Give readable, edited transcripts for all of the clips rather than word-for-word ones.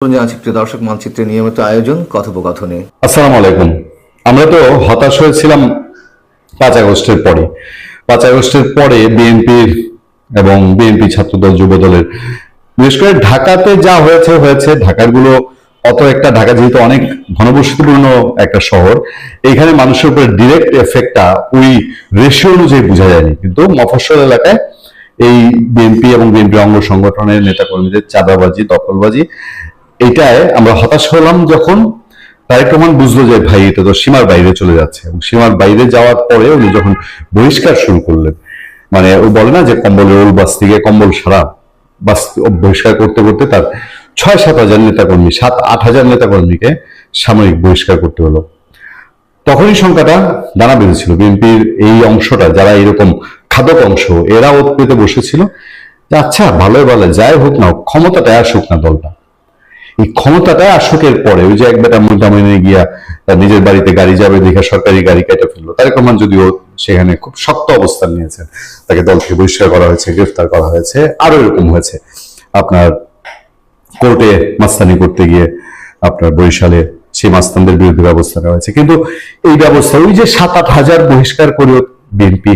প্রিয় দর্শক, মানচিত্রের নিয়মিত আয়োজন কথোপকথনে। আসসালামু আলাইকুম। আমরা তো হতাশ হয়েছিলাম 5 আগস্টের পরে। 5 আগস্টের পরে বিএনপির এবং বিএনপি ছাত্রদল যুবদলের, বিশেষ করে ঢাকাতে যা হয়েছে হয়েছে। ঢাকার গুলো অত একটা, ঢাকা যেহেতু অনেক ঘনবসতিপূর্ণ একটা শহর, এখানে মানুষের উপরে ডিরেক্ট এফেক্টটা ওই রেশিও অনুযায়ী বোঝা যায়নি। কিন্তু মফস্বল এলাকায় এই বিএনপি এবং বিএনপি অঙ্গ সংগঠনের নেতাকর্মীদের চাঁদাবাজি, দখলবাজি, এইটায় আমরা হতাশ হলাম যখন তারেক রহমান বুঝলো যে ভাই এটা তো সীমার বাইরে চলে যাচ্ছে। এবং সীমার বাইরে যাওয়ার পরে উনি যখন বহিষ্কার শুরু করলেন, মানে ওই বলে না যে কম্বলের ওল বাস থেকে কম্বল সারা বাস, বহিষ্কার করতে করতে তার 6-7 হাজার নেতাকর্মী, 7-8 হাজার নেতাকর্মীকে সাময়িক বহিষ্কার করতে হলো। তখনই সংখ্যাটা দানা বেঁধেছিল। বিএনপির এই অংশটা, যারা এরকম খাদক অংশ, এরা ওত পেতে বসেছিল যে আচ্ছা ভালোই ভালো যাই হোক না, ক্ষমতাটায় আসুক না দলটা। এই ক্ষমতাটা আসকের পরে ওই যে এক বেটা মোটামুটি গিয়া তার নিজের বাড়িতে গাড়ি যাবে দেখে সরকারি গাড়ি কেটে ফেললো। তারেক রহমান যদিও সেখানে খুব শক্ত অবস্থান নিয়েছেন, তাকে দল থেকে বহিষ্কার করা হয়েছে, গ্রেফতার করা হয়েছে, আরো এরকম হয়েছে। আপনার কোর্টে মাস্তানি করতে গিয়ে আপনার বরিশালে সেই মাস্তানদের বিরুদ্ধে ব্যবস্থা নেওয়া হয়েছে। কিন্তু এই ব্যবস্থা ওই যে 7-8 হাজার বহিষ্কার করেও বিএনপি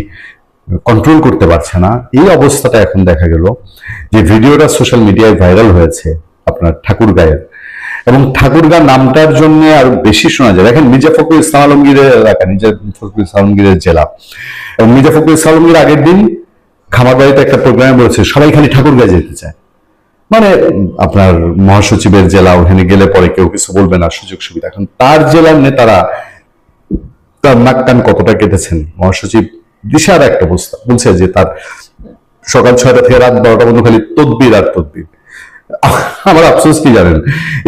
কন্ট্রোল করতে পারছে না। এই অবস্থাটা এখন দেখা গেল যে ভিডিওটা সোশ্যাল মিডিয়ায় ভাইরাল হয়েছে আপনার ঠাকুরগাঁয়ের, এবং ঠাকুরগাঁ নামটার জন্য আর বেশি শোনা যায়। দেখেন, মির্জা ফখরুল ইসলাম আলমগীরের এলাকা, মির্জা ফখরুল ইসলাম আলমগীরের জেলা, এবং মির্জা ফখরুল ইসলাম আলমগীর আগের দিন খামারবাড়িতে একটা প্রোগ্রামে বলেছে সবাই খালি ঠাকুরগাঁ যেতে চায়। মানে আপনার মহাসচিবের জেলা, ওখানে গেলে পরে কেউ কিছু বলবে না, সুযোগ সুবিধা। এখন তার জেলার নেতারা তার নাক কান কতটা কেটেছেন। মহাসচিব দিশার একটা অবস্থা বলছে যে তার সকাল 6টা থেকে রাত 12টা পর্যন্ত খালি তদবির আর তদবির। আমার আফসোস কি জানেন,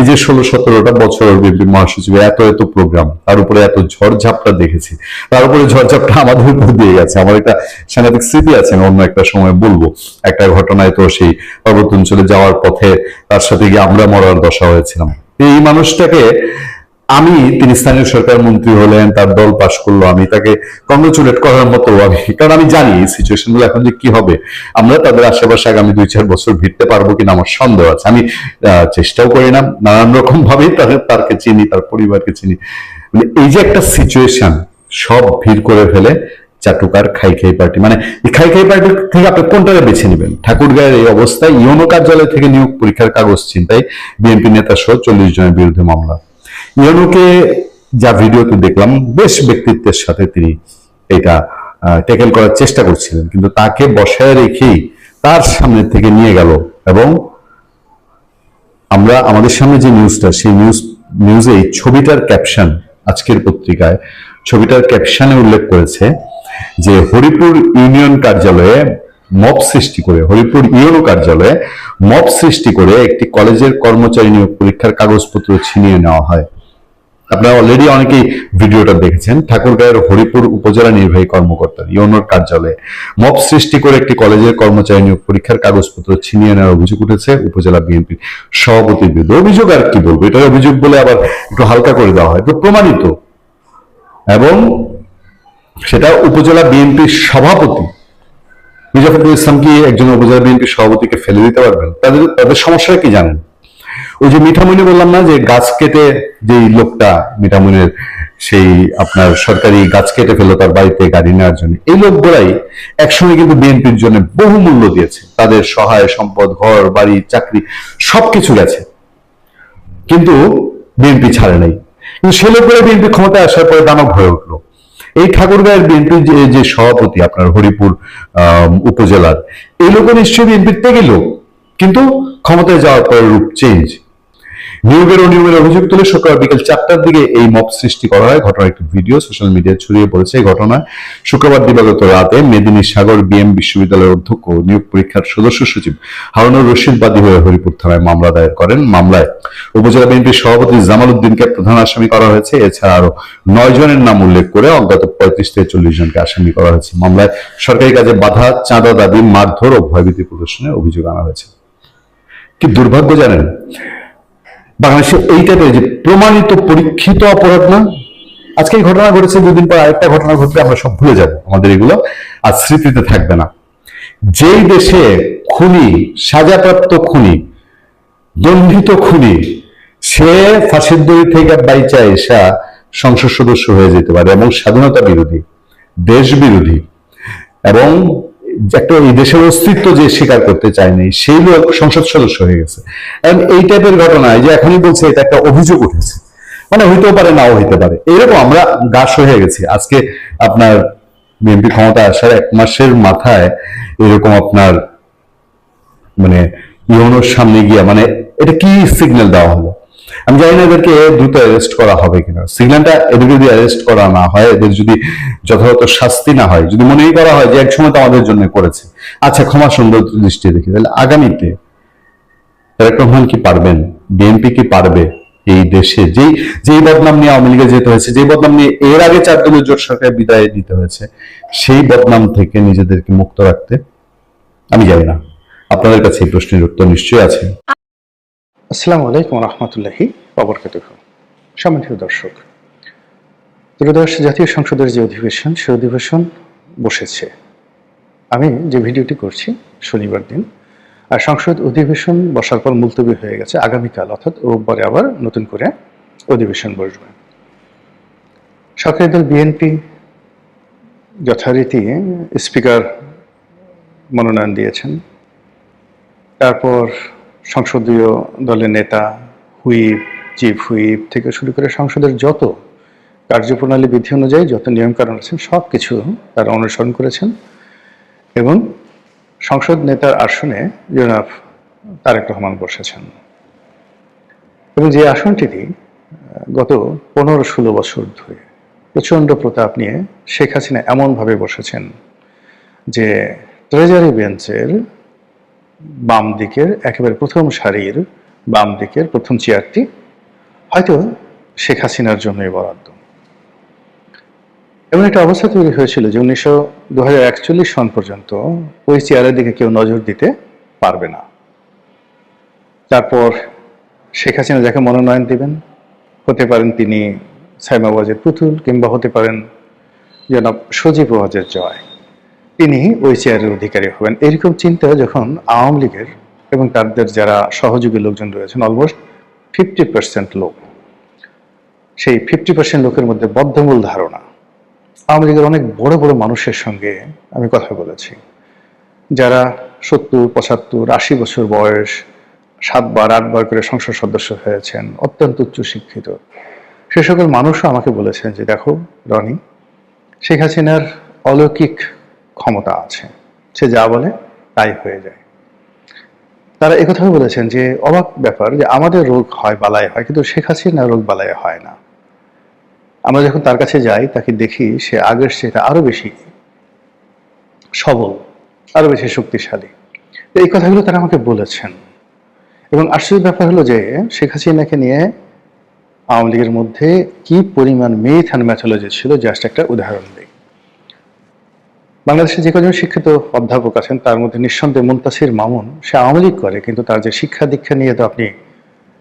এই যে 16-17টা বছর বিএনপি মহাসচিবে এত এত প্রোগ্রাম, তার উপরে এত ঝড়ঝাপটা দেখেছি, তার উপরে ঝড়ঝাপটা আমাদের উপর দিয়ে গেছে। আমার একটা সাংঘাতিক স্মৃতি আছে, আমি অন্য একটা সময় বলবো। একটা ঘটনায় তো সেই পার্বত্য অঞ্চলে যাওয়ার পথে তার সাথে গিয়ে আমরা মরার দশা হয়েছিলাম। এই মানুষটাকে তিনি স্থানীয় সরকার মন্ত্রী হলেন, তার দল পাশ করলো, আমি তাকে কংগ্রেচুলেট করার মতো, কারণ আমি জানি এই সিচুয়েশন গুলো এখন যে কি হবে। আমরা তাদের আশেপাশে আগামী 2-4 বছর ভিড়তে পারবো কিনা আমার সন্দেহ আছে। আমি চেষ্টাও করি না, নানান রকম ভাবেই তারকে চিনি, তার পরিবারকে চিনি। মানে এই যে একটা সিচুয়েশন, সব ভিড় করে ফেলে চাটুকার খাই খাই পার্টি। মানে এই খাই খাই পার্টি থেকে আপনি কোনটাকে বেছে নেবেন? ঠাকুরগাঁয়ের এই অবস্থায় ইউনো কার্যালয় থেকে নিয়োগ পরীক্ষার কাগজ ছিনতাই, বিএনপি নেতা সহ 40 জনের বিরুদ্ধে মামলা। ইউনুকে যা ভিডিওতে দেখলাম, বেশ ব্যক্তিত্বের সাথে তিনি এটা ট্যাকেল করার চেষ্টা করছিলেন, কিন্তু তাকে বসায় রেখেই তার সামনে থেকে নিয়ে গেল। এবং আমরা আমাদের সামনে যে নিউজটা, সেই নিউজে ছবিটার ক্যাপশন, আজকের পত্রিকায় ছবিটার ক্যাপশনে উল্লেখ করেছে যে হরিপুর ইউনিয়ন কার্যালয়ে মব সৃষ্টি করে, হরিপুর ইউনো কার্যালয়ে মব সৃষ্টি করে একটি কলেজের কর্মচারী নিয়োগ পরীক্ষার কাগজপত্র ছিনিয়ে নেওয়া হয়। আপনারা অলরেডি অনেকেই ভিডিওটা দেখেছেন। ঠাকুরগাঁয়ের হরিপুর উপজেলা নির্বাহী কর্মকর্তা ইউনোর কার্যালয়ে মব সৃষ্টি করে একটি কলেজের কর্মচারী নিয়োগ পরীক্ষার কাগজপত্র ছিনিয়ে নেওয়ার অভিযোগ উঠেছে উপজেলা বিএনপির সভাপতির বিরুদ্ধে। অভিযোগ আর কি বলবো, এটা অভিযোগ বলে আবার একটু হালকা করে দেওয়া হয়, প্রমাণিত। এবং সেটা উপজেলা বিএনপির সভাপতি মির্জা ফখরুল ইসলাম কি একজন উপজেলা বিএনপির সভাপতিকে ফেলে দিতে পারবেন? তাদের সমস্যাটা কি জানেন? ওই যে মিঠামণি বললাম না, যে গাছ কেটে, যে লোকটা মিঠামণির, সেই আপনার সরকারি গাছ কেটে ফেলো তার বাড়িতে গাড়ি নেওয়ার জন্য, এই লোকগুলাই একসময় কিন্তু বিএনপির জন্য বহু মূল্য দিয়েছে। তাদের সহায় সম্পদ, ঘর বাড়ি, চাকরি সবকিছু গেছে, কিন্তু বিএনপি ছাড়ে নাই। কিন্তু সে লোকগুলো বিএনপি ক্ষমতায় আসার পরে দানব হয়ে উঠলো। এই ঠাকুরগাঁয়ের বিএনপির যে সভাপতি আপনার হরিপুর উপজেলার, এই লোক নিশ্চয়ই বিএনপির থেকে লোক, কিন্তু ক্ষমতায় যাওয়ার পর রূপ চেঞ্জ। নিয়োগের অনিয়মের অভিযোগ তুলে শুক্রবার বিকেল 4টার দিকে এই মব সৃষ্টি করা হয়। ঘটনার একটি ভিডিও সোশ্যাল মিডিয়ায় ছড়িয়ে পড়েছে। এই ঘটনায় শুক্রবার দিবাগত রাতে মেদিনী সাগর বিএম বিশ্ববিদ্যালয়ের অধ্যক্ষ নিয়োগ পরীক্ষার সদস্য সচিব হারুনুর রশিদ বাদী হয়ে হরিপুর থানায় মামলা দায়ের করেন। মামলায় উপজেলা বিএনপির সভাপতি জামাল উদ্দিনকে প্রধান আসামি করা হয়েছে। এছাড়া আরো 9 জনের নাম উল্লেখ করে অজ্ঞাত 35 থেকে 40 জনকে আসামি করা হয়েছে। মামলায় সরকারি কাজে বাধা, চাঁদা দাবি, মারধর ও ভয়ভীতি প্রদর্শনের অভিযোগ আনা হয়েছে। কি দুর্ভাগ্য জানেন, বাংলাদেশে এই টাইপের যে প্রমাণিত পরীক্ষিত অপরাধ না। আজকে এই ঘটনা ঘটেছে, 2 দিন পর আরেকটা ঘটনা ঘটলে আমরা সব ভুলে যাব, আমাদের এগুলো আর স্মৃতিতে থাকবে না। যেই দেশে খুনি, সাজাপ্রাপ্ত খুনি, দণ্ডিত খুনি সে ফাঁসির দড়ি থেকে বাইচা এসা সংসদ সদস্য হয়ে যেতে পারে এবং স্বাধীনতা বিরোধী, দেশ বিরোধী এবং একটা এই দেশের অস্তিত্ব যে স্বীকার করতে চায়নি সেই লোক সংসদ সদস্য হয়ে গেছে। এবং এই টাইপের ঘটনায় যে এখনই বলছে এটা একটা অভিযোগ উঠেছে, মানে হইতেও পারে নাও হইতে পারে, এরকম আমরা গাছ হয়ে গেছি। আজকে আপনার বিএনপি ক্ষমতা আসার 1 মাসের মাথায় এরকম আপনার মানে ইউনোর সামনে গিয়া মানে এটা কি সিগন্যাল দেওয়া হলো? আমি জানি না এদেরকে দ্রুত অ্যারেস্ট করা হবে কিনা। সিগন্যালটা এদের যদি অ্যারেস্ট করা না হয়, এদের যদি যথাযথ শাস্তি না হয়, যদি মনেই করা হয় যে একসময় তো আমাদের জন্য করেছে, আচ্ছা ক্ষমা সুন্দর দৃষ্টি দেখি, তাহলে আগামীতে তারেক রহমান কি পারবেন, বিএনপি কি পারবে এই দেশে যেই বদনাম নিয়ে আওয়ামী লীগে যেতে হয়েছে, যেই বদনাম নিয়ে এর আগে 4 দলীয় জোট সরকার বিদায় দিতে হয়েছে, সেই বদনাম থেকে নিজেদেরকে মুক্ত রাখতে? আমি জানি না, আপনাদের কাছে এই প্রশ্নের উত্তর নিশ্চয়ই আছে। আসসালামু আলাইকুম রহমতুল্লাহি ওয়াবারাকাতুহু। সম্মানিত দর্শক, ত্রয়োদশ জাতীয় সংসদের যে অধিবেশন, সে অধিবেশন বসেছে। আমি যে ভিডিওটি করছি শনিবার দিন, আর সংসদ অধিবেশন বসার পর মুলতবি হয়ে গেছে। আগামীকাল অর্থাৎ রোববারে আবার নতুন করে অধিবেশন বসবে। সরকারি দল বিএনপি যথারীতি স্পিকার মনোনয়ন দিয়েছেন। তারপর সংসদীয় দলের নেতা, হুইপ, চিফ হুইপ থেকে শুরু করে সংসদের যত কার্যপ্রণালী বিধি অনুযায়ী যত নিয়মকানুন আছেন সব কিছু তারা অনুসরণ করেছেন এবং সংসদ নেতার আসনে জনাব তারেক রহমান বসেছেন। এবং যে আসনটিতে গত 15-16 বছর ধরে প্রচণ্ড প্রতাপ নিয়ে শেখ হাসিনা এমনভাবে বসেছেন যে ট্রেজারি বেঞ্চের বাম দিকের একেবারে প্রথম সারির বাম দিকের প্রথম চেয়ারটি হয়তো শেখ হাসিনার জন্যই বরাদ্দ। এমন একটা অবস্থা তৈরি হয়েছিল যে 2041 সন পর্যন্ত ওই চেয়ারের দিকে কেউ নজর দিতে পারবে না। তারপর শেখ হাসিনা যাকে মনোনয়ন দিবেন, হতে পারেন তিনি সাইমা ওয়াজেদ পুতুল, কিংবা হতে পারেন জনাব সজীব ওয়াজেদ জয়, তিনি ওই চেয়ারের অধিকারী হবেন। এরকম চিন্তা যখন আওয়ামী লীগের এবং তাদের যারা সহযোগী লোকজন রয়েছেন, অলমোস্ট 50% লোক, সেই 50% লোকের মধ্যে বদ্ধমূল ধারণা। আওয়ামী লীগের অনেক বড় বড় মানুষের সঙ্গে আমি কথা বলেছি, যারা 70, 75, 80 বছর বয়স, 7বার 8বার করে সংসদ সদস্য হয়েছেন, অত্যন্ত উচ্চ শিক্ষিত। সে সকল মানুষও আমাকে বলেছেন যে দেখো রনি, শেখ হাসিনার অলৌকিক ক্ষমতা আছে, সে যা বলে তাই হয়ে যায়। তারা একথাও বলেছেন যে অবাক ব্যাপার যে আমাদের রোগ হয় বালায় হয়, কিন্তু শেখ হাসিনা রোগ বালায় হয় না। আমরা যখন তার কাছে যাই তাকে দেখি সে আগের সেটা আরো বেশি সবল, আরো বেশি শক্তিশালী। এই কথাগুলো তারা আমাকে বলেছেন। এবং আশ্চর্য ব্যাপার হলো যে শেখ হাসিনাকে নিয়ে আওয়ামী লীগের মধ্যে কি পরিমাণ মিথ অ্যান্ড ম্যাথোলজি ছিল, জাস্ট একটা উদাহরণ দিই। বাংলাদেশে যে কজন শিক্ষিত অধ্যাপক আছেন তার মধ্যে নিঃসন্দেহে মুনতাসির মামুন, সে আওয়ামী লীগ করে, কিন্তু তার যে শিক্ষা দীক্ষা নিয়ে তো আপনি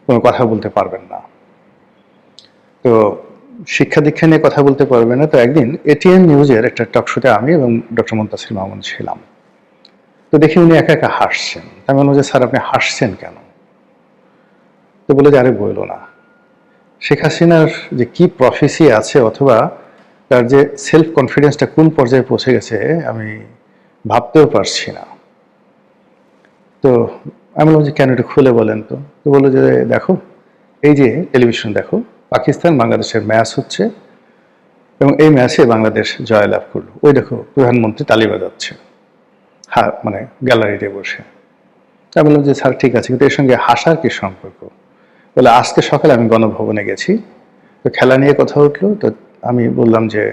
কোনো কথা বলতে পারবেন না। তো শিক্ষা দীক্ষা নিয়ে কথা বলতে পারবেন না। তো একদিন এটিএন নিউজের একটা টক শোতে আমি এবং ডক্টর মুনতাসির মামুন ছিলাম। তো দেখি উনি একা একা হাসছেন। আমি বললাম যে স্যার আপনি হাসছেন কেন? তো বলে যে আরে বললো না, শেখ হাসিনার যে কি প্রফেসি আছে অথবা তার যে সেলফ কনফিডেন্সটা কোন পর্যায়ে পৌঁছে গেছে আমি ভাবতেও পারছি না। তো আমি বললাম যে কেন, একটু খুলে বলেন তো। তো বললো যে দেখো, এই যে টেলিভিশন দেখো, পাকিস্তান বাংলাদেশের ম্যাচ হচ্ছে এবং এই ম্যাচে বাংলাদেশ জয়লাভ করলো। ওই দেখো প্রধানমন্ত্রী তালি বাজাচ্ছে, হ্যাঁ মানে গ্যালারিতে বসে। আমি বললাম যে স্যার ঠিক আছে, কিন্তু এর সঙ্গে হাসার কি সম্পর্ক? বলে আজকে সকালে আমি গণভবনে গেছি, তো খেলা নিয়ে কথা উঠলো। তো আমি বললাম যে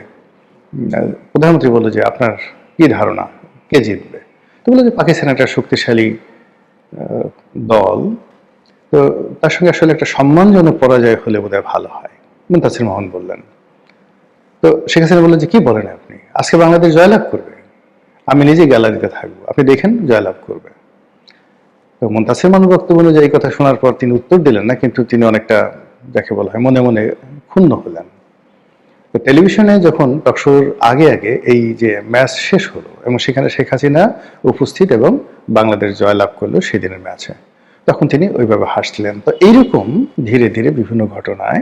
প্রধানমন্ত্রী বললো যে আপনার কি ধারণা কে জিতবে? তো বললো যে পাকিস্তান একটা শক্তিশালী দল, তো তার সঙ্গে আসলে একটা সম্মানজনক পরাজয় হলে বোধহয় ভালো হয়। মুনতাসির মামুন বললেন। তো শেখ হাসিনা বললেন যে কি বলেন আপনি, আজকে বাংলাদেশ জয়লাভ করবে, আমি নিজে গ্যালারিতে থাকবো, আপনি দেখেন জয়লাভ করবে। তো মুনতাসির মামুন বক্তব্য অনুযায়ী এই কথা শোনার পর তিনি উত্তর দিলেন না, কিন্তু তিনি অনেকটা যাকে বলা হয় মনে মনে ক্ষুণ্ণ হলেন। তো টেলিভিশনে যখন টকশোর আগে আগে এই যে ম্যাচ শেষ হলো এবং সেখানে শেখ হাসিনা উপস্থিত এবং বাংলাদেশ জয়লাভ করলো সেদিনের ম্যাচে, তখন তিনি ওইভাবে হাসছিলেন। তো এইরকম ধীরে ধীরে বিভিন্ন ঘটনায়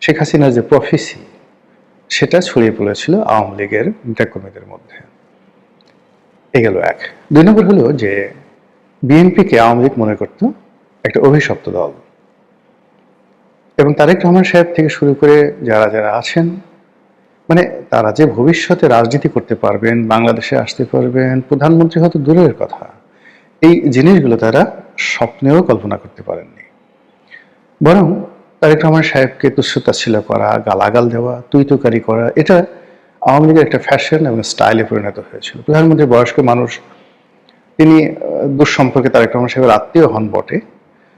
শেখ হাসিনার যে প্রফেসি সেটা ছড়িয়ে পড়েছিল আওয়ামী লীগের নেতাকর্মীদের মধ্যে। এ গেল এক। 2 নম্বর হলো যে বিএনপিকে আওয়ামী লীগ মনে করত একটা অভিশপ্ত দল, এবং তারেক রহমান সাহেব থেকে শুরু করে যারা যারা আছেন, মানে তারা যে ভবিষ্যতে রাজনীতি করতে পারবেন, বাংলাদেশে আসতে পারবেন, প্রধানমন্ত্রী হয়তো দূরের কথা, এই জিনিসগুলো তারা স্বপ্নেও কল্পনা করতে পারেননি। বরং তারেক রহমান সাহেবকে তুচ্ছ-তাচ্ছিল্য করা, গালাগাল দেওয়া, তুই-তুকারি করা, এটা আওয়ামী লীগের একটা ফ্যাশন এবং স্টাইলে পরিণত হয়েছিল। প্রধানমন্ত্রী বয়স্ক মানুষ, তিনি দুঃসম্পর্কে তারেক রহমান সাহেবের আত্মীয় হন বটে।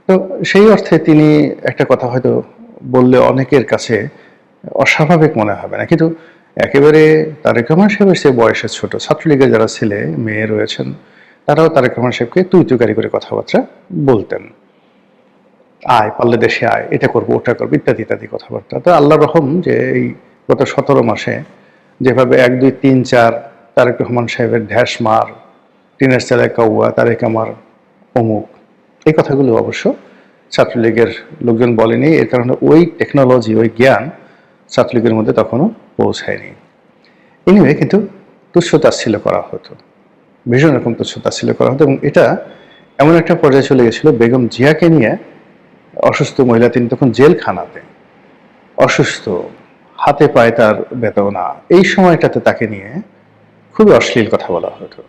তো সেই অর্থে তিনি একটা কথা হয়তো বললে অনেকের কাছে অস্বাভাবিক মনে হবে না, কিন্তু একেবারে তারেক রহমান সাহেবের সে বয়সে ছোট ছাত্রলীগের যারা ছেলে মেয়ে রয়েছেন, তারাও তারেক রহমান সাহেবকে তুই-তুকারি করে কথাবার্তা বলতেন। আয়, পারলে দেশে আয়, এটা করবো, ওটা করবো, ইত্যাদি ইত্যাদি কথাবার্তা। তো আল্লাহ রহম যে এই গত 17 মাসে যেভাবে 1, 2, 3, 4 তারেক রহমান সাহেবের ঢ্যাস মার, টিনের চালায় কাউয়া, তারেক আমার অমুক, এই কথাগুলো অবশ্য ছাত্রলীগের লোকজন বলেনি। এর কারণে ওই টেকনোলজি, ওই জ্ঞান ছাত্রলীগের মধ্যে তখনও পৌঁছায়নি। এনিওয়ে, কিন্তু তুচ্ছ-তাচ্ছিল্য করা হতো, ভীষণ রকম তুচ্ছ-তাচ্ছিল্য করা হতো, এবং এটা এমন একটা পর্যায়ে চলে গেছিল, বেগম জিয়াকে নিয়ে, অসুস্থ মহিলা, তিনি তখন জেলখানাতে অসুস্থ, হাতে পায়ে তার বেদনা, এই সময়টাতে তাকে নিয়ে খুবই অশ্লীল কথা বলা হতো।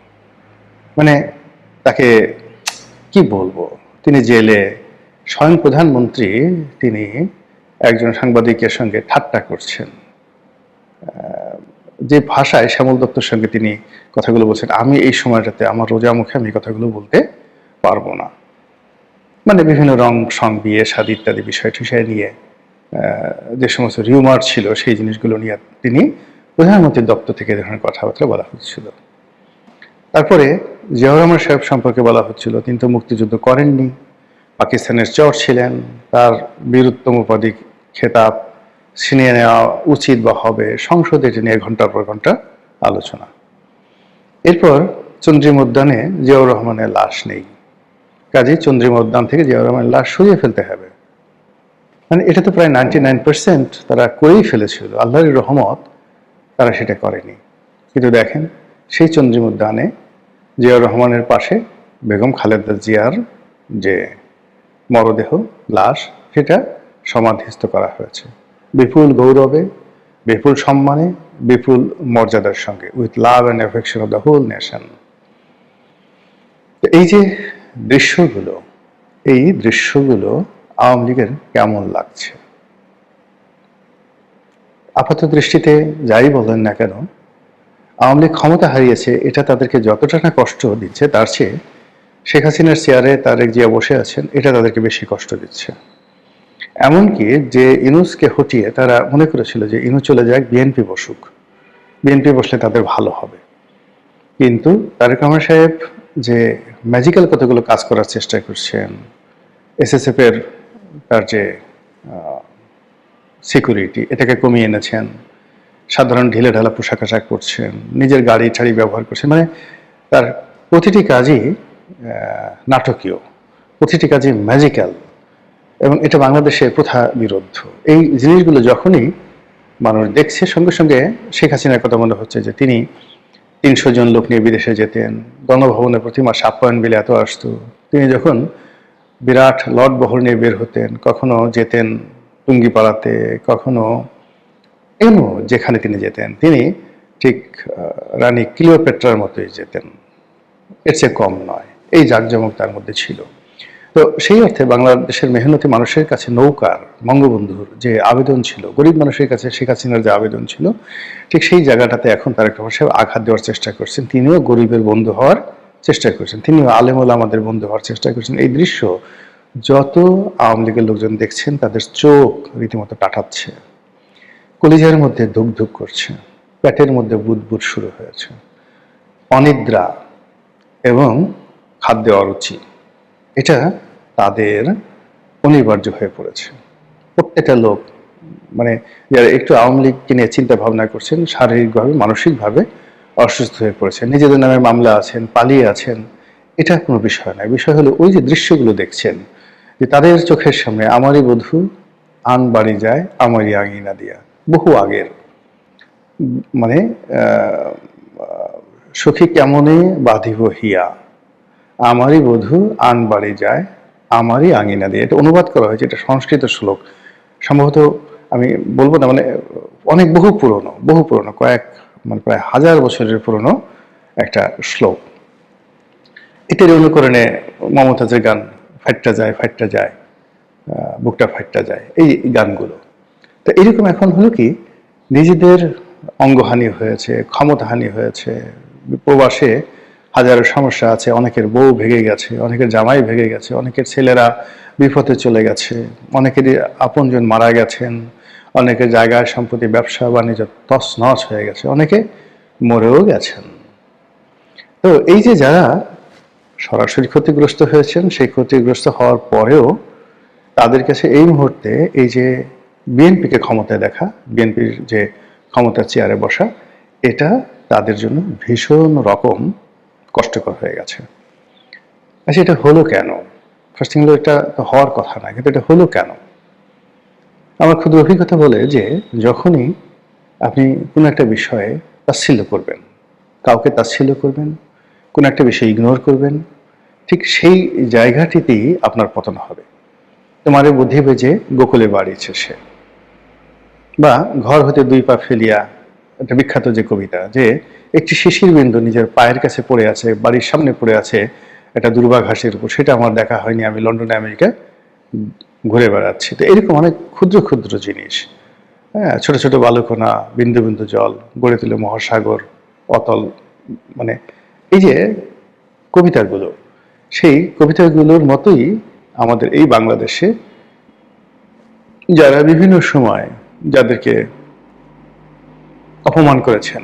মানে তাকে কি বলবো, তিনি জেলে, স্বয়ং প্রধানমন্ত্রী তিনি একজন সাংবাদিকের সঙ্গে ঠাট্টা করছেন, যে ভাষায় শ্যামল দত্তর সঙ্গে তিনি কথাগুলো বলছেন, আমি এই সময়টাতে আমার রোজা মুখে আমি কথাগুলো বলতে পারবো না। মানে বিভিন্ন রং সং, বিয়ে শাদী ইত্যাদি বিষয় টিষয় নিয়ে যে সমস্ত রিউমার ছিল, সেই জিনিসগুলো নিয়ে তিনি প্রধানমন্ত্রীর দপ্তর থেকে এই ধরনের কথাবার্তা বলা হচ্ছিল। তারপরে জিয়াউর রহমান সাহেব সম্পর্কে বলা হচ্ছিল, তিনি তো মুক্তিযুদ্ধ করেননি, পাকিস্তানের চর ছিলেন, তার বীরুত্তম উপাধি খেতাব ছিনিয়ে নেওয়া উচিত বা হবে, সংসদে এটা নিয়ে ঘন্টার পর ঘন্টা আলোচনা। এরপর চন্দ্রিম উদ্যানে জিয়াউর রহমানের লাশ নেই, কাজে চন্দ্রিমা উদ্যান থেকে জিয়াউর রহমানের লাশ সরিয়ে ফেলতে হবে। মানে এটা তো প্রায় 99% তারা করেই ফেলেছিল, আল্লাহর রহমত তারা সেটা করেনি। কিন্তু দেখেন, সেই চন্দ্রিমা উদ্যানে জিয়াউর রহমানের পাশে বেগম খালেদা জিয়ার যে মরদেহ, লাশ, সেটা সমাধিস্থ করা হয়েছে বিপুল গৌরবে, বিপুল সম্মানে, বিপুল মর্যাদার সঙ্গে, with love and affection of the whole nation. এই যে দৃশ্যগুলো, এই দৃশ্যগুলো আওয়ামী লীগের কেমন লাগছে? আপাত দৃষ্টিতে যাই বলেন না কেন, আওয়ামী লীগ ক্ষমতা হারিয়েছে, এটা তাদেরকে যতটা না কষ্ট দিচ্ছে, তার চেয়ে শেখ হাসিনার চেয়ারে তারেক জিয়া বসে আছেন, এটা তাদেরকে বেশি কষ্ট দিচ্ছে। এমনকি যে ইনুসকে হটিয়ে তারা মনে করেছিল যে ইনু চলে যাক, বিএনপি বসুক, বিএনপি বসলে তাদের ভালো হবে। কিন্তু তারেক রহমান সাহেব যে ম্যাজিক্যাল কতগুলো কাজ করার চেষ্টা করছেন, এসএসএফ এর তার যে সিকিউরিটি, এটাকে কমিয়ে এনেছেন, সাধারণ ঢিলে ঢালা পোশাক আশাক করছেন, নিজের গাড়ি ঠাড়ি ব্যবহার করছেন, মানে তার প্রতিটি কাজই নাটকীয়, প্রতিটি কাজই ম্যাজিক্যাল, এবং এটা বাংলাদেশের প্রথা বিরুদ্ধ। এই জিনিসগুলো যখনই মানুষ দেখছে, সঙ্গে সঙ্গে শেখ হাসিনার কথা মনে হচ্ছে যে তিনি 300 জন লোক নিয়ে বিদেশে যেতেন, গণভবনে প্রতি মাসে আপ্যায়ন বিলে এত আসতো, তিনি যখন বিরাট লট বহর নিয়ে বের হতেন, কখনো যেতেন টুঙ্গিপাড়াতে, কখনো এমন যেখানে তিনি যেতেন, তিনি ঠিক রানী ক্লিওপেট্রার মতোই যেতেন, এর চেয়ে কম নয়। এই জাঁকজমক তার মধ্যে ছিল। তো সেই অর্থে বাংলাদেশের মেহনতি মানুষের কাছে নৌকার, বঙ্গবন্ধুর যে আবেদন ছিল, গরিব মানুষের কাছে শেখ হাসিনার যে আবেদন ছিল, ঠিক সেই জায়গাটাতে এখন তারেক রহমান সাহেব আঘাত দেওয়ার চেষ্টা করছেন। তিনিও গরিবের বন্ধু হওয়ার চেষ্টা করছেন, তিনিও আলেম ওলামাদের বন্ধু হওয়ার চেষ্টা করছেন। এই দৃশ্য যত আওয়ামী লীগের লোকজন দেখছেন, তাদের চোখ রীতিমতো টাটাচ্ছে, কলিজার মধ্যে ধুক ধুক করছে, পেটের মধ্যে বুদবুদ শুরু হয়েছে, অনিদ্রা এবং খাদ্যে অরুচি, এটা তাদের অনিবার্য হয়ে পড়েছে। প্রত্যেকটা লোক, মানে যারা একটু আওয়ামী লীগকে নিয়ে চিন্তা ভাবনা করছেন, শারীরিকভাবে মানসিকভাবে অসুস্থ হয়ে পড়েছেন, নিজেদের নামে মামলা আছেন, পালিয়ে আছেন, এটা কোনো বিষয় নয়। বিষয় হলো ওই যে দৃশ্যগুলো দেখছেন, যে তাদের চোখের সামনে আমারই বধূ আন বাড়ি যায় আমারই আঙিনা দিয়া, বহু আগের, মানে সখী কেমনে বাঁধিব হিয়া, আমারই বধূ আন বাড়ি যায় আমারই আঙিনা দিয়ে। এটা অনুবাদ করা হয়েছে, এটা সংস্কৃত শ্লোক, সম্ভবত আমি বলবো না, মানে অনেক বহু পুরনো, মানে প্রায় 1000 বছরের পুরনো একটা শ্লোক। এটার অনুকরণে মমতাজের গান ফাইটটা যায় বুকটা ফাইটটা যায়, এই গানগুলো। তো এরকম এখন হলো কি, নিজেদের অঙ্গহানি হয়েছে, ক্ষমতাহানি হয়েছে, প্রবাসে হাজারো সমস্যা আছে, অনেকের বউ ভেঙে গেছে, অনেকের জামাই ভেঙে গেছে, অনেকের ছেলেরা বিপথে চলে গেছে, অনেকেরই আপনজন মারা গেছেন, অনেকের জায়গায় সম্পত্তি ব্যবসা বাণিজ্য তছনছ হয়ে গেছে, অনেকে মরেও গেছেন। তো এই যে যারা সরাসরি ক্ষতিগ্রস্ত হয়েছেন, সেই ক্ষতিগ্রস্ত হওয়ার পরেও তাদের কাছে এই মুহূর্তে এই যে বিএনপিকে ক্ষমতায় দেখা, বিএনপির যে ক্ষমতার চেয়ারে বসা, এটা তাদের জন্য ভীষণ রকম কষ্টকর হয়ে গেছে। আচ্ছা, এটা হলো কেন? ফার্স্ট থিং হলো, এটা হওয়ার কথা না, কিন্তু এটা হলো কেন? আমার ক্ষুদ্র অভিজ্ঞতা বলে যে যখনই আপনি কোনো একটা বিষয়ে তাচ্ছিল্য করবেন, কাউকে তাচ্ছিল্য করবেন, কোনো একটা বিষয় ইগনোর করবেন, ঠিক সেই জায়গাটিতেই আপনার পতন হবে। তোমারে বুদ্ধি বেজে গোকুলে বাড়িছে সে, বা ঘর হতে 2 পা ফেলিয়া, একটা বিখ্যাত যে কবিতা, যে একটি শিশির বিন্দু নিজের পায়ের কাছে পড়ে আছে, বাড়ির সামনে পড়ে আছে একটা দুর্বা ঘাসের উপর, সেটা আমার দেখা হয়নি, আমি লন্ডনে আমেরিকা ঘুরে বেড়াচ্ছি। তো এরকম অনেক ক্ষুদ্র ক্ষুদ্র জিনিস, হ্যাঁ, ছোট ছোট বালুকণা, বিন্দু বিন্দু জল গড়ে তুলে মহাসাগর অতল, মানে এই যে কবিতাগুলো, সেই কবিতাগুলোর মতোই আমাদের এই বাংলাদেশে যারা বিভিন্ন সময় যাদেরকে অপমান করেছেন,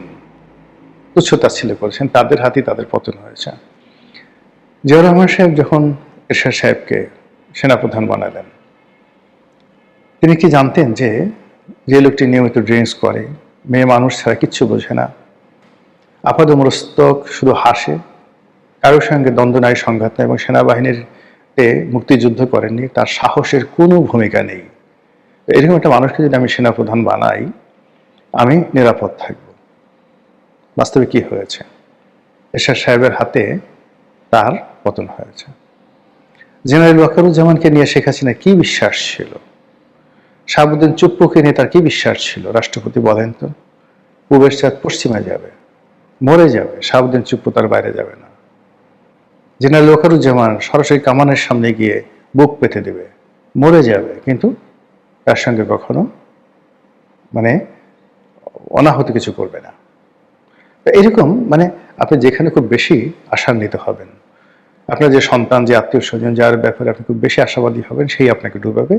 তুচ্ছতাচ্ছিল্য করেছেন, তাদের হাতেই তাদের পতন হয়েছে। জিয়াউর রহমান সাহেব যখন এরশাদ সাহেবকে সেনাপ্রধান বানালেন, তিনি কি জানতেন যে যে লোকটি নিয়মিত ড্রিঙ্কস করে, মেয়ে মানুষ ছাড়া কিচ্ছু বোঝে না, আপাদমস্তক শুধু হাসে, কারোর সঙ্গে দ্বন্দ্ব নাই, সংঘাত নাই, এবং সেনাবাহিনীতে মুক্তিযুদ্ধ করেননি, তার সাহসের কোনো ভূমিকা নেই, এরকম একটা মানুষকে যদি আমি সেনাপ্রধান বানাই, আমি নিরাপদ থাকব। বাস্তবে কি হয়েছে? এরশাদ সাহেবের হাতে তার পতন হয়েছে। জেনারেল ওয়াকারুজ্জামানকে নিয়ে শেখ হাসিনা কি বিশ্বাস ছিল? শাহাবুদ্দিন চুপ্পুকে নিয়ে তার কি বিশ্বাস ছিল? রাষ্ট্রপতি বলেন তো, পূবের চাঁদ পশ্চিমে যাবে, মরে যাবে, শাহাবুদ্দিন চুপ্পু তার বাইরে যাবে না। জেনারেল ওয়াকারুজ্জামান সরাসরি কামানের সামনে গিয়ে বুক পেতে দেবে, মরে যাবে, কিন্তু তার সঙ্গে কখনো মানে অনাহত কিছু করবে না। এরকম মানে আপনি যেখানে খুব বেশি আশান্বিত হবেন, আপনার যে সন্তান, যে আত্মীয় স্বজন, যার ব্যাপারে আপনি খুব বেশি আশাবাদী হবেন, সেই আপনাকে ডুবাবে।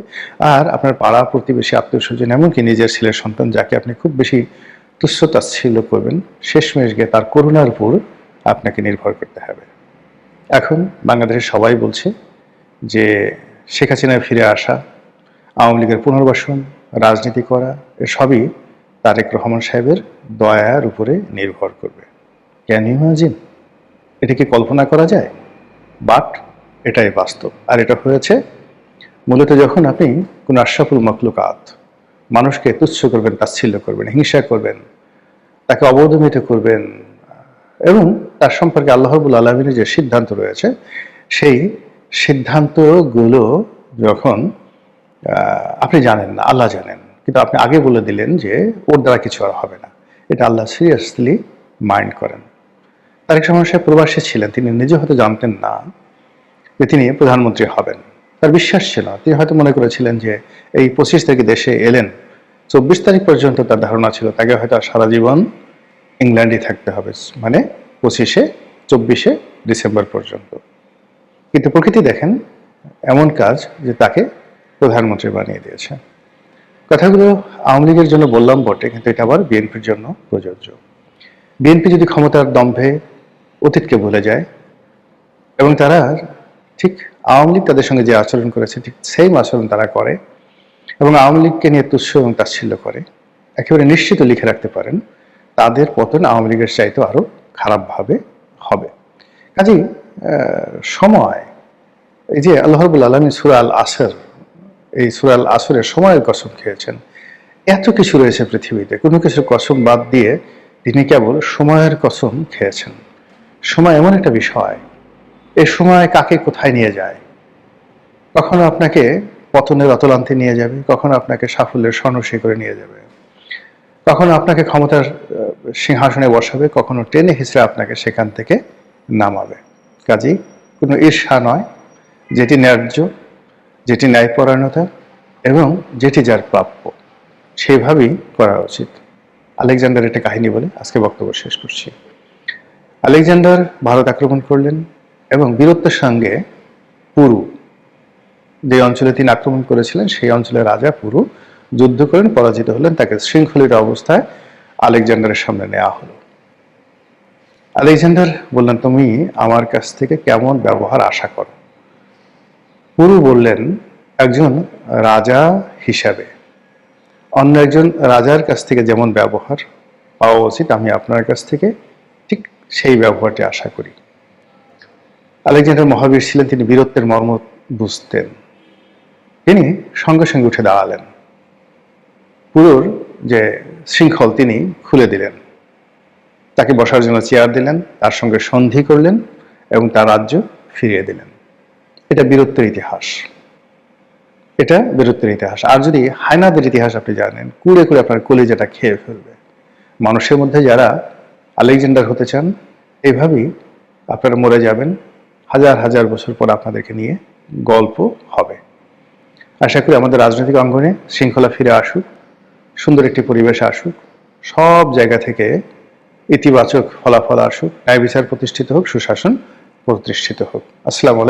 আর আপনার পাড়া প্রতিবেশী, আত্মীয় স্বজন, এমনকি নিজের ছেলের সন্তান, যাকে আপনি খুব বেশি তুচ্ছতাচ্ছিল্য করবেন, শেষমেশ গিয়ে তার করুণার উপর আপনাকে নির্ভর করতে হবে। এখন বাংলাদেশের সবাই বলছে যে শেখ হাসিনার ফিরে আসা, আওয়ামী লীগের পুনর্বাসন, রাজনীতি করা, সবই তারেক রহমান সাহেবের দয়ার উপরে নির্ভর করবে। Can you imagine? এটা কি কল্পনা করা যায়? বাট এটাই বাস্তব। আর এটা হয়েছে মূলত যখন আপনি কোনো আশরাফুল মাখলুকাত, মানুষকে তুচ্ছ করবেন, তাচ্ছিল্য করবেন, হিংসা করবেন, তাকে অবদমিত করবেন, এবং তার সম্পর্কে আল্লাহ রাব্বুল আলামিনের যে সিদ্ধান্ত রয়েছে, সেই সিদ্ধান্তগুলো যখন আপনি জানেন না, আল্লাহ জানেন, কিন্তু আপনি আগে বলে দিলেন যে ওর দ্বারা কিছু আর হবে না, এটা আল্লাহ সিরিয়াসলি মাইন্ড করেন। তারেক রহমান সাহেব প্রবাসী ছিলেন, তিনি নিজে হয়তো জানতেন না যে তিনি প্রধানমন্ত্রী হবেন, তার বিশ্বাস ছিল। তিনি হয়তো মনে করেছিলেন যে এই 25 তারিখে দেশে এলেন, 24 তারিখ পর্যন্ত তার ধারণা ছিল তাকে হয়তো সারা জীবন ইংল্যান্ডে থাকতে হবে, মানে 24শে ডিসেম্বর পর্যন্ত। কিন্তু প্রকৃতি দেখেন এমন কাজ যে তাকে প্রধানমন্ত্রী বানিয়ে দিয়েছে। কথাগুলো আওয়ামী লীগের জন্য বললাম বটে, কিন্তু এটা আবার বিএনপির জন্য প্রযোজ্য। বিএনপি যদি ক্ষমতার দম্ভে অতীতকে ভুলে যায়, এবং তারা ঠিক আওয়ামী লীগ তাদের সঙ্গে যে আচরণ করেছে ঠিক সেম আচরণ তারা করে, এবং আওয়ামী লীগকে নিয়ে তুচ্ছ এবং তাচ্ছিল্য করে, একেবারে নিশ্চিত লিখে রাখতে পারেন তাদের পতন আওয়ামী লীগের চাইতে আরো খারাপভাবে হবে। কাজেই সময়, এই যে আল্লাহ রাব্বুল আলামিন সূরা আল আসর, এই সূরা আল আসরের সময়ের কসম খেয়েছেন। এত কিছু রয়েছে পৃথিবীতে, কোনো কিছুর কসম বাদ দিয়ে তিনি কেবল সময়ের কসম খেয়েছেন। সময় এমন একটা বিষয়, এই সময় কাকে কোথায় নিয়ে যায়। কখনো আপনাকে পতনের অতলান্তে নিয়ে যাবে, কখনো আপনাকে সাফল্যের স্বর্ণশিখরে নিয়ে যাবে, কখনো আপনাকে ক্ষমতার সিংহাসনে বসাবে, কখনো টেনে হিঁচড়ে আপনাকে সেখান থেকে নামাবে। কাজেই কোনো ঈর্ষা নয়, যেটি ন্যায্য, যেটি ন্যায়পরায়ণতা এবং যেটি যার প্রাপ্য, সেভাবেই করা উচিত। আলেকজান্ডার একটা কাহিনী বলে আজকে বক্তব্য শেষ করছি। আলেকজান্ডার ভারত আক্রমণ করলেন এবং বীরত্বের সঙ্গে পুরু, যে অঞ্চলে তিনি আক্রমণ করেছিলেন সেই অঞ্চলের রাজা পুরু যুদ্ধ করেন, পরাজিত হলেন, তাকে শৃঙ্খলিত অবস্থায় আলেকজান্ডারের সামনে নেওয়া হলো। আলেকজান্ডার বললেন, তুমি আমার কাছ থেকে কেমন ব্যবহার আশা করো? পুরু বললেন, একজন রাজা হিসাবে অন্য একজন রাজার কাছ থেকে যেমন ব্যবহার পাওয়া উচিত, আমি আপনার কাছ থেকে ঠিক সেই ব্যবহারটি আশা করি। আলেকজান্ডার মহাবীর ছিলেন, তিনি বীরত্বের মর্ম বুঝতেন। তিনি সঙ্গে সঙ্গে উঠে দাঁড়ালেন, পুরুর যে শৃঙ্খল তিনি খুলে দিলেন, তাকে বসার জন্য চেয়ার দিলেন, তার সঙ্গে সন্ধি করলেন এবং তার রাজ্য ফিরিয়ে দিলেন। এটা বীরত্বের ইতিহাস, এটা বীরত্বের ইতিহাস। আর যদি হায়নাদের ইতিহাস আপনি জানেন, কুড়ে কুড়ে আপনার কলিজাটা খেয়ে ফেলবে। মানুষের মধ্যে যারা আলেকজান্ডার হতে চান, এইভাবেই আপনারা মরে যাবেন, হাজার হাজার বছর পর আপনাদেরকে নিয়ে গল্প হবে। আশা করি আমাদের রাজনৈতিক অঙ্গনে শৃঙ্খলা ফিরে আসুক, সুন্দর একটি পরিবেশ আসুক, সব জায়গা থেকে ইতিবাচক ফলাফল আসুক, ন্যায় বিচার প্রতিষ্ঠিত হোক, সুশাসন প্রতিষ্ঠিত হোক। আসসালামু আলাইকুম।